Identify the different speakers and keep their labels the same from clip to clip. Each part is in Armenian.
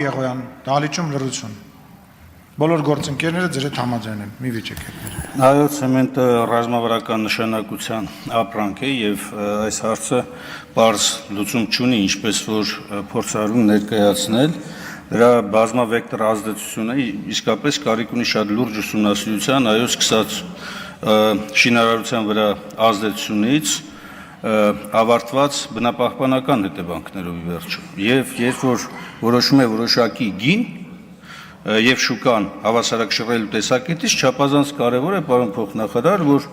Speaker 1: Եղոյան, դահլիճում լռություն։ Բոլոր գործընկերները ձեր հետ համաձայն են, մի վիճեք հետներ։
Speaker 2: Այո, ցեմենտը ռազմավարական նշանակության ապրանք է եւ այս հարցը բարձ լուծում չունի, ինչպես որ փորձառու ներկայացնել, դրա բազմավեկտոր ազդեցությունը իսկապես կարիք ունի շատ լուրջ ուսումնասիրության, այո, սկսած շինարարության վրա ազդեցությունից ավարտված բնապահպանական հետևանքներով ի վերջո։ Եվ երբ որ որոշում է որոշակի գին եւ շուկան հավասարակշռելու տեսակետից չափազանց կարեւոր է, պարոն փոխնախարար, որ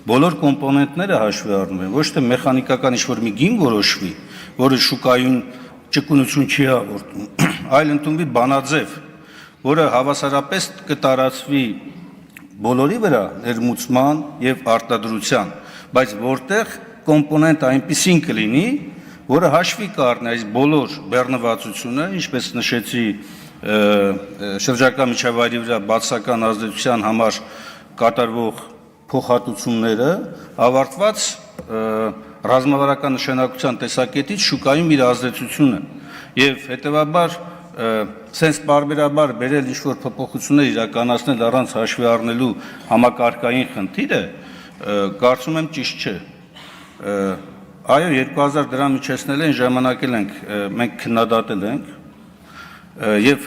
Speaker 2: բոլոր կոմպոնենտները հաշվի առնվեն, ոչ թե մեխանիկական ինչ-որ մի գին որոշվի, որը շուկայում ճկունություն չի հաղորդում, այլ ընդունվի բանաձև, որը հավասարապես կտարածվի բոլորի վրա ներմուծման եւ արտադրության, բայց որտեղ կոմպոնենտ այնպիսին կլինի, որը հաշվի կառնի այս բոլոր բեռնվածությունը, ինչպես նշեցի, շրջակա միջավայրի վրա բացական ազդեցության համար կատարվող փոխհատուցումները, ավարտված ռազմավարական նշանակության տեսակետից շուկայում իր ազդեցությունը եւ հետեւաբար sense բարբերաբար բերել ինչ-որ փոփոխություններ իրականացնել առանց հաշվի առնելու համակարգային խնդիրը, կարծում եմ ճիշտ չէ։ Այո, 2000 դրամ իջեցնել են, ժամանակել ենք, մենք քննադատել ենք եւ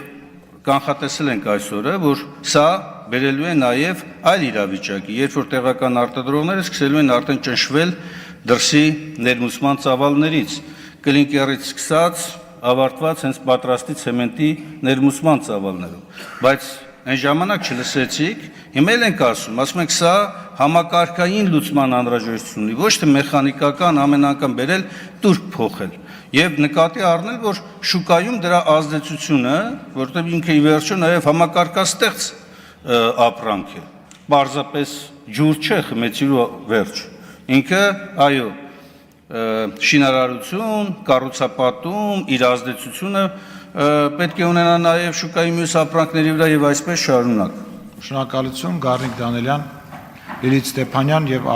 Speaker 2: կանխատեսել ենք այսօրը, որ սա բերելու է նաեւ այլ իրավիճակի, երբ որ տեղական արտադրողները սկսելու են արդեն ճնշվել դրսի ներմուծման ծավալներից, կլինկերից սկսած ավարտված հենց պատրաստի ցեմենտի ներմուծման ծավալներով, բայց այն ժամանակ չլսեցիք, հիմա էլ ենք ասում ենք սա համակարգային լուծման անհրաժեշտություն ունի, ոչ թե մեխանիկական ամեն անգամ բերել տուրք փոխել եւ նկատի առնել, որ շուկայում դրա ազդեցությունը, որտեղ ինքը ի վերջո նաեւ համակարգաստեղծ ապրանք է, պարզապես ջուր չէ, խմեցիրու վերջ, ինքը այո շինարարություն, կառուցապատում, իր ազդեցությունը պետք է ունենա նաև շուկայի մյուս ապրանքների վրա եւ այսպես շարունակ։
Speaker 1: Շնորհակալություն, Գառնիկ Դանելյան, Լիլիթ Ստեփանյան եւ